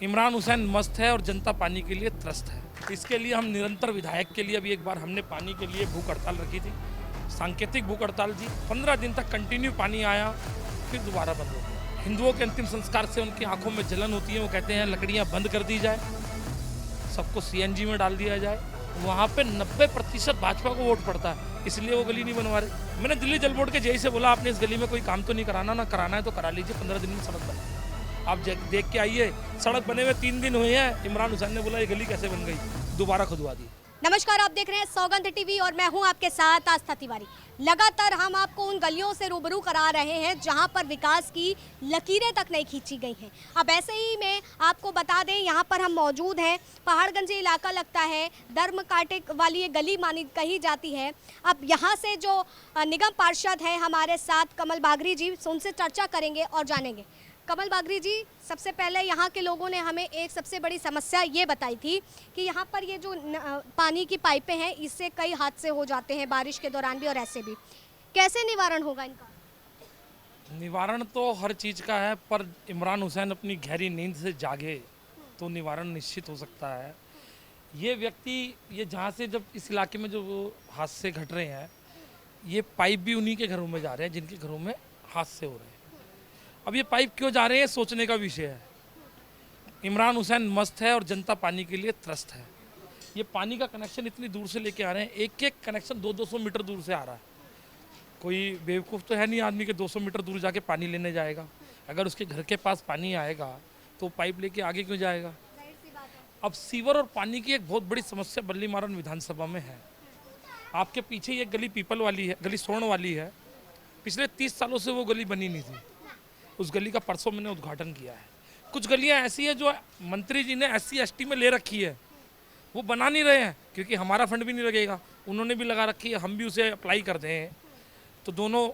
इमरान हुसैन मस्त है और जनता पानी के लिए त्रस्त है। इसके लिए हम निरंतर विधायक के लिए अभी एक बार हमने पानी के लिए भूख हड़ताल रखी थी, सांकेतिक भूख हड़ताल थी। 15 दिन तक कंटिन्यू पानी आया, फिर दोबारा बंद हो गया। हिंदुओं के अंतिम संस्कार से उनकी आंखों में जलन होती है, वो कहते हैं लकड़ियाँ बंद कर दी जाए, सबको सीएनजी में डाल दिया जाए। वहाँ पे 90% भाजपा को वोट पड़ता है, इसलिए वो गली नहीं बनवा रहे। मैंने दिल्ली जल बोर्ड के जेई से बोला, आपने इस गली में कोई काम तो नहीं कराना, ना कराना है तो करा लीजिए, 15 दिन में सड़क बने। आप देख के आइए, सड़क बने हुए 3 दिन हुए हैं। इमरान हुसैन ने बोला ये गली कैसे बन गई, दोबारा खुदवा दी। नमस्कार, आप देख रहे हैं सौगंध टीवी और मैं हूं आपके साथ आस्था तिवारी। लगातार हम आपको उन गलियों से रूबरू करा रहे हैं जहां पर विकास की लकीरें तक नहीं खींची गई हैं। अब ऐसे ही में आपको बता दें, यहां पर हम मौजूद हैं, पहाड़गंज इलाका लगता है, धर्म कांटे वाली ये गली मानी कही जाती है। अब यहां से जो निगम पार्षद हैं हमारे साथ कमल बागरी जी, उनसे चर्चा करेंगे और जानेंगे। कमल बागरी जी, सबसे पहले यहाँ के लोगों ने हमें एक सबसे बड़ी समस्या ये बताई थी कि यहाँ पर ये जो पानी की पाइपें हैं, इससे कई हादसे हो जाते हैं बारिश के दौरान भी और ऐसे भी। कैसे निवारण होगा इनका? निवारण तो हर चीज़ का है, पर इमरान हुसैन अपनी गहरी नींद से जागे तो निवारण निश्चित हो सकता है। ये व्यक्ति, ये जहाँ से जब इस इलाके में जो हादसे घट रहे हैं, ये पाइप भी उन्हीं के घरों में जा रहे हैं जिनके घरों में हादसे हो रहे हैं। अब ये पाइप क्यों जा रहे हैं, सोचने का विषय है। इमरान हुसैन मस्त है और जनता पानी के लिए त्रस्त है। ये पानी का कनेक्शन इतनी दूर से लेके आ रहे हैं, एक एक कनेक्शन 200-200 मीटर दूर से आ रहा है। कोई बेवकूफ़ तो है नहीं आदमी के 200 मीटर दूर जाके पानी लेने जाएगा। अगर उसके घर के पास पानी आएगा तो पाइप लेके आगे क्यों जाएगा। अब सीवर और पानी की एक बहुत बड़ी समस्या बल्ली मारन विधानसभा में है। आपके पीछे ये गली पीपल वाली है, गली स्वर्ण वाली है। पिछले 30 सालों से वो गली बनी नहीं थी। उस गली का परसों मैंने उद्घाटन किया है। कुछ गलियां ऐसी हैं जो मंत्री जी ने SC ST में ले रखी है, वो बना नहीं रहे हैं क्योंकि हमारा फंड भी नहीं लगेगा, उन्होंने भी लगा रखी है। हम भी उसे अप्लाई कर दें तो दोनों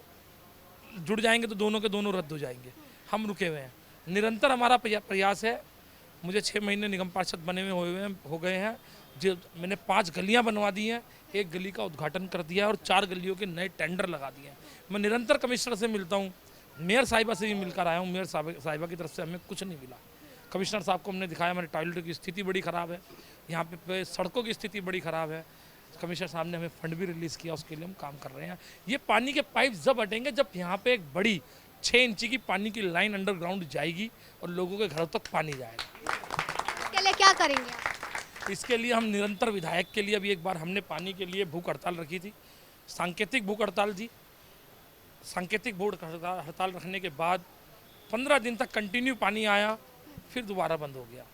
जुड़ जाएंगे, तो दोनों के दोनों रद्द हो जाएंगे। हम रुके हुए हैं, निरंतर हमारा प्रयास है। मुझे 6 महीने निगम पार्षद बने हुए हो गए हैं। जो मैंने 5 गलियाँ बनवा दी हैं, 1 गली का उद्घाटन कर दिया है और 4 गलियों के नए टेंडर लगा दिए हैं। मैं निरंतर कमिश्नर से मिलता हूँ, मेयर साहिबा से भी मिलकर आया हूँ। मेयर साहिबा की तरफ से हमें कुछ नहीं मिला। कमिश्नर साहब को हमने दिखाया, हमारे टॉयलेट की स्थिति बड़ी ख़राब है, यहाँ पे सड़कों की स्थिति बड़ी ख़राब है। कमिश्नर साहब ने हमें फंड भी रिलीज़ किया, उसके लिए हम काम कर रहे हैं। ये पानी के पाइप जब हटेंगे जब यहाँ पे एक बड़ी 6 इंची की पानी की लाइन अंडरग्राउंड जाएगी और लोगों के घरों तक पानी जाएगा। इसके लिए क्या करेंगे आप? इसके लिए हम निरंतर विधायक के लिए अभी एक बार हमने पानी के लिए भूख हड़ताल रखी थी, सांकेतिक भूख हड़ताल थी। सांकेतिक भूख हड़ताल रखने के बाद 15 दिन तक कंटिन्यू पानी आया, फिर दोबारा बंद हो गया।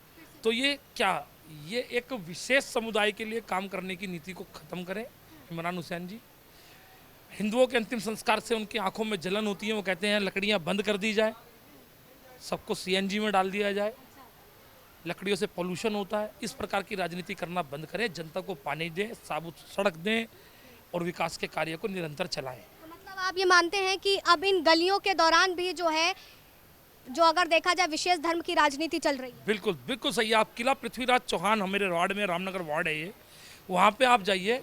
तो ये क्या, ये एक विशेष समुदाय के लिए काम करने की नीति को ख़त्म करें इमरान हुसैन जी। हिंदुओं के अंतिम संस्कार से उनकी आंखों में जलन होती है, वो कहते हैं लकड़ियाँ बंद कर दी जाए, सबको CNG में डाल दिया जाए, लकड़ियों से पोल्यूशन होता है। इस प्रकार की राजनीति करना बंद करें, जनता को पानी दें, साबुत सड़क दें और विकास के कार्य को निरंतर चलाएं। मतलब आप ये मानते हैं कि अब इन गलियों के दौरान भी जो है, जो अगर देखा जाए विशेष धर्म की राजनीति चल रही है? बिल्कुल बिल्कुल सही है। आप किला पृथ्वीराज चौहान, हमारे वार्ड में, रामनगर वार्ड है ये, वहाँ पे आप जाइए,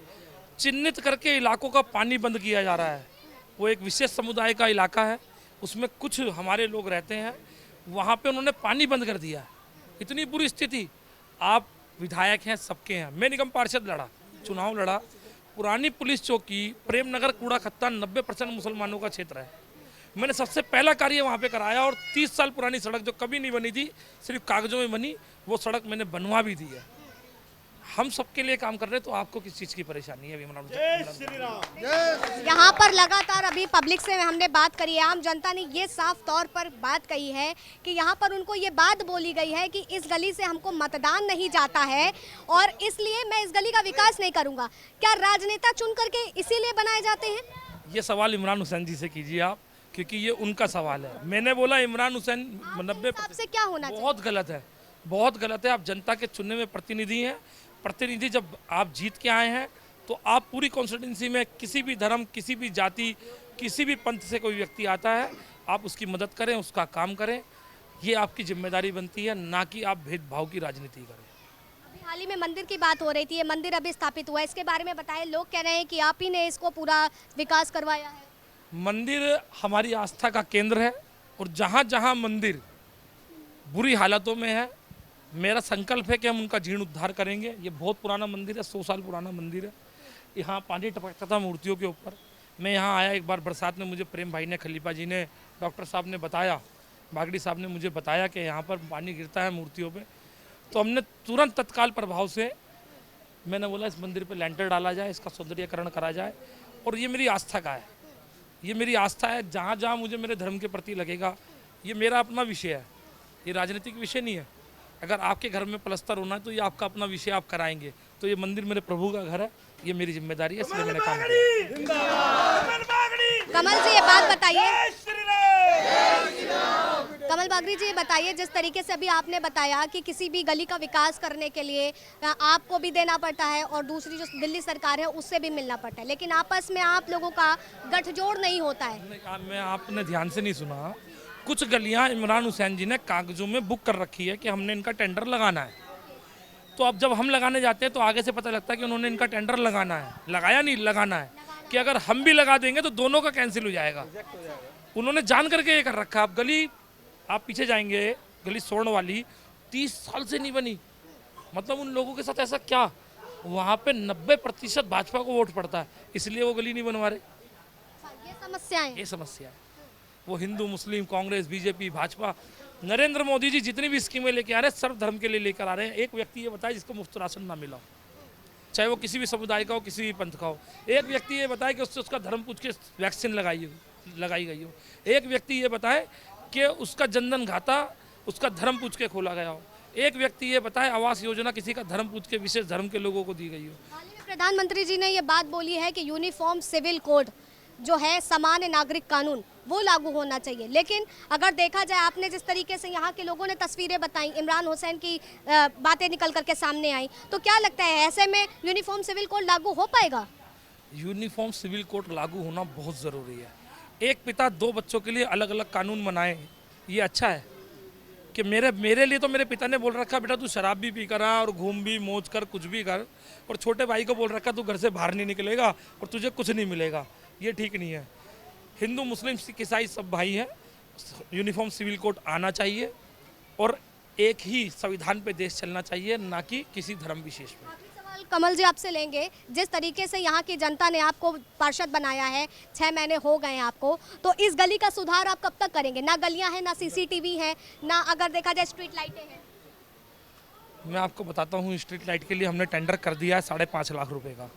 चिन्हित करके इलाकों का पानी बंद किया जा रहा है। वो एक विशेष समुदाय का इलाका है, उसमें कुछ हमारे लोग रहते हैं, वहाँ पे उन्होंने पानी बंद कर दिया। इतनी बुरी स्थिति। आप विधायक हैं, सबके हैं। मैं निगम पार्षद लड़ा, चुनाव लड़ा। पुरानी पुलिस चौकी, प्रेमनगर कूड़ा खत्ता 90% मुसलमानों का क्षेत्र है। मैंने सबसे पहला कार्य वहाँ पे कराया और 30 साल पुरानी सड़क जो कभी नहीं बनी थी, सिर्फ कागजों में बनी, वो सड़क मैंने बनवा भी दी है। हम सबके लिए काम कर रहे हैं, तो आपको किस चीज़ की परेशानी है? यहाँ पर लगातार अभी पब्लिक से हमने बात करी है, आम जनता ने ये साफ तौर पर बात कही है कि यहाँ पर उनको ये बात बोली गई है कि इस गली से हमको मतदान नहीं जाता है और इसलिए मैं इस गली का विकास नहीं करूँगा। क्या राजनेता चुन करके इसीलिए बनाए जाते हैं? ये सवाल इमरान हुसैन जी से कीजिए आप, क्योंकि ये उनका सवाल है। मैंने बोला इमरान हुसैन 90% से क्या होना चाहिए? बहुत गलत है, बहुत गलत है। आप जनता के चुने में प्रतिनिधि हैं। प्रतिनिधि जब आप जीत के आए हैं तो आप पूरी कॉन्स्टिट्यूंसी में किसी भी धर्म, किसी भी जाति, किसी भी पंथ से कोई व्यक्ति आता है, आप उसकी मदद करें, उसका काम करें। ये आपकी जिम्मेदारी बनती है, ना कि आप भेदभाव की राजनीति करें। अभी हाल ही में मंदिर की बात हो रही थी, ये मंदिर अभी स्थापित हुआ है, इसके बारे में बताएं। लोग कह रहे हैं कि आप ही ने इसको पूरा विकास करवाया है। मंदिर हमारी आस्था का केंद्र है और जहाँ जहाँ मंदिर बुरी हालतों में है, मेरा संकल्प है कि हम उनका जीर्णोद्धार करेंगे। ये बहुत पुराना मंदिर है, 100 साल पुराना मंदिर है। यहाँ पानी टपकता था मूर्तियों के ऊपर। मैं यहाँ आया एक बार बरसात में, मुझे प्रेम भाई ने, खलीफा जी ने, डॉक्टर साहब ने बताया, बागड़ी साहब ने मुझे बताया कि यहाँ पर पानी गिरता है मूर्तियों पे। तो हमने तुरंत तत्काल प्रभाव से मैंने बोला इस मंदिर पे लेंटर डाला जाए, इसका सौंदर्यीकरण करा जाए। और ये मेरी आस्था का है, ये मेरी आस्था है। जहाँ जहाँ मुझे मेरे धर्म के प्रति लगेगा, ये मेरा अपना विषय है, ये राजनीतिक विषय नहीं है। अगर आपके घर में प्लस्तर होना है तो ये आपका अपना विषय, आप कराएंगे। तो ये मंदिर मेरे प्रभु का घर है, ये मेरी जिम्मेदारी है, इसलिए मैंने काम किया। कमल जी ये बात बताइए, कमल बागड़ी जी ये बताइए, जिस तरीके से अभी आपने बताया कि किसी भी गली का विकास करने के लिए आपको भी देना पड़ता है और दूसरी जो दिल्ली सरकार है उससे भी मिलना पड़ता है, लेकिन आपस में आप लोगों का गठजोड़ नहीं होता है। मैं आपने ध्यान से नहीं सुना। कुछ गलियां इमरान हुसैन जी ने कागजों में बुक कर रखी है कि हमने इनका टेंडर लगाना है। तो अब जब हम लगाने जाते हैं तो आगे से पता लगता है कि उन्होंने इनका टेंडर लगाना है, लगाया नहीं, लगाना है, कि अगर हम भी लगा देंगे तो दोनों का कैंसिल हो जाएगा। उन्होंने जान करके ये कर रखा है। अब गली आप पीछे जाएंगे, गली स्वर्ण वाली 30 साल से नहीं बनी। मतलब उन लोगों के साथ ऐसा क्या, वहाँ पे 90% भाजपा को वोट पड़ता है, इसलिए वो गली नहीं बनवा रहे। ये समस्याएं, ये समस्या है। वो हिंदू, मुस्लिम, कांग्रेस, बीजेपी, भाजपा, नरेंद्र मोदी जी जितनी भी स्कीमें लेके आ रहे हैं सर्व धर्म के लिए लेकर आ रहे हैं। एक व्यक्ति ये बताए जिसको मुफ्त राशन ना मिला हो, चाहे वो किसी भी समुदाय का हो, किसी भी पंथ का हो। एक व्यक्ति ये बताए कि उससे उसका धर्म पूछ के वैक्सीन लगाई गई हो। एक व्यक्ति ये बताए कि उसका जनधन खाता उसका धर्म पूछ के खोला गया हो। एक व्यक्ति ये बताए आवास योजना किसी का धर्म पूछ के विशेष धर्म के लोगों को दी गई हो। हाल ही में प्रधानमंत्री जी ने ये बात बोली है कि यूनिफॉर्म सिविल कोड जो है, सामान्य नागरिक कानून, वो लागू होना चाहिए। लेकिन अगर देखा जाए, आपने जिस तरीके से यहाँ के लोगों ने तस्वीरें बताई, इमरान हुसैन की बातें निकल करके सामने आई, तो क्या लगता है ऐसे में यूनिफॉर्म सिविल कोड लागू हो पाएगा? यूनिफॉर्म सिविल कोड लागू होना बहुत ज़रूरी है। एक पिता 2 बच्चों के लिए अलग अलग कानून बनाए, ये अच्छा है। कि मेरे लिए तो मेरे पिता ने बोल रखा बेटा तू शराब भी पी कर आ और घूम भी, मौज कर, कुछ भी कर, और छोटे भाई को बोल रखा तू घर से बाहर नहीं निकलेगा और तुझे कुछ नहीं मिलेगा। ये ठीक नहीं है। हिंदू, मुस्लिम, सिख, ईसाई सब भाई हैं। यूनिफॉर्म सिविल कोड आना चाहिए और एक ही संविधान पे देश चलना चाहिए, ना कि किसी धर्म विशेष पे। आखिरी सवाल कमल जी आपसे लेंगे, जिस तरीके से यहाँ की जनता ने आपको पार्षद बनाया है, 6 महीने हो गए हैं आपको, तो इस गली का सुधार आप कब तक करेंगे? ना गलियाँ हैं, ना CCTV है, ना अगर देखा जाए स्ट्रीट लाइटें हैं। मैं आपको बताता हूँ, स्ट्रीट लाइट के लिए हमने टेंडर कर दिया है 5.5 लाख रुपए का।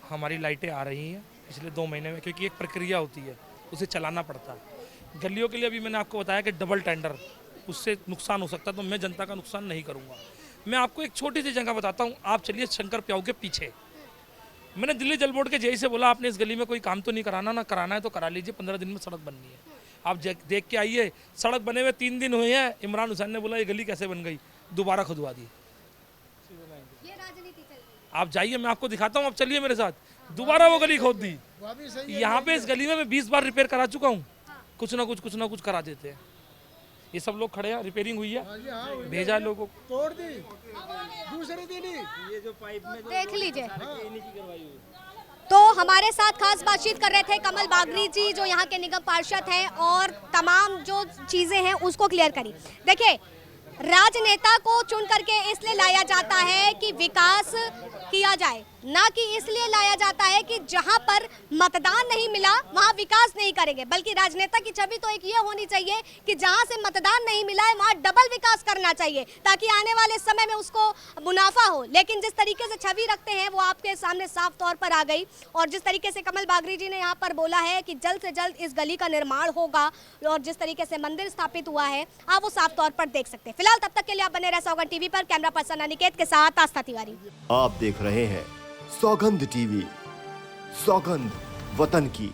हमारी लाइटें आ रही हैं पिछले 2 महीने में, क्योंकि एक प्रक्रिया होती है, उसे चलाना पड़ता है। गलियों के लिए अभी मैंने आपको बताया कि डबल टेंडर, उससे नुकसान हो सकता है, तो मैं जनता का नुकसान नहीं करूँगा। मैं आपको एक छोटी सी जगह बताता हूँ, आप चलिए शंकर प्याऊ के पीछे। मैंने दिल्ली जल बोर्ड के जेई से बोला आपने इस गली में कोई काम तो नहीं कराना, ना कराना है तो करा लीजिए, 15 दिन में सड़क बननी है। आप देख के आइए, सड़क बने हुए 3 दिन हुए हैं। इमरान हुसैन ने बोला ये गली कैसे बन गई, दोबारा खुदवा दी। ये राजनीति चल रही है। आप जाइए, मैं आपको दिखाता हूँ, आप चलिए मेरे साथ, दोबारा वो गली खोद दी। यहाँ पे इस गली में मैं 20 बार रिपेयर करा चुका हूँ, कुछ ना कुछ करा देते हैं। ये सब लोग खड़े हैं, रिपेयरिंग हुई है, भेजा है लोगों को, तोड़ दी, दूसरे दिन ही ये जो पाइप में देख लीजिए। तो हमारे साथ खास बातचीत कर रहे थे कमल बागड़ी जी, जो यहाँ के निगम पार्षद हैं, और तमाम जो चीज़ें हैं उसको क्लियर करी। देखिए, राजनेता को चुन करके इसलिए लाया जाता है कि विकास किया जाए, ना कि इसलिए लाया जाता है कि जहां पर मतदान नहीं मिला वहां विकास नहीं करेंगे। बल्कि राजनेता की छवि तो एक ये होनी चाहिए कि जहां से मतदान नहीं मिला है वहां डबल विकास करना चाहिए, ताकि आने वाले समय में उसको मुनाफा हो। लेकिन जिस तरीके से छवि रखते हैं वो आपके सामने साफ तौर पर आ गई। और जिस तरीके से कमल बागड़ी जी ने यहाँ पर बोला है कि जल्द से जल्द इस गली का निर्माण होगा, और जिस तरीके से मंदिर स्थापित हुआ है आप वो साफ तौर पर देख सकते हैं। फिलहाल तब तक के लिए आप बने रहे सौगंध टीवी पर। कैमरा पर्सन अनिकेत के साथ आस्था तिवारी। आप देख रहे हैं सौगंध टीवी, सौगंध वतन की।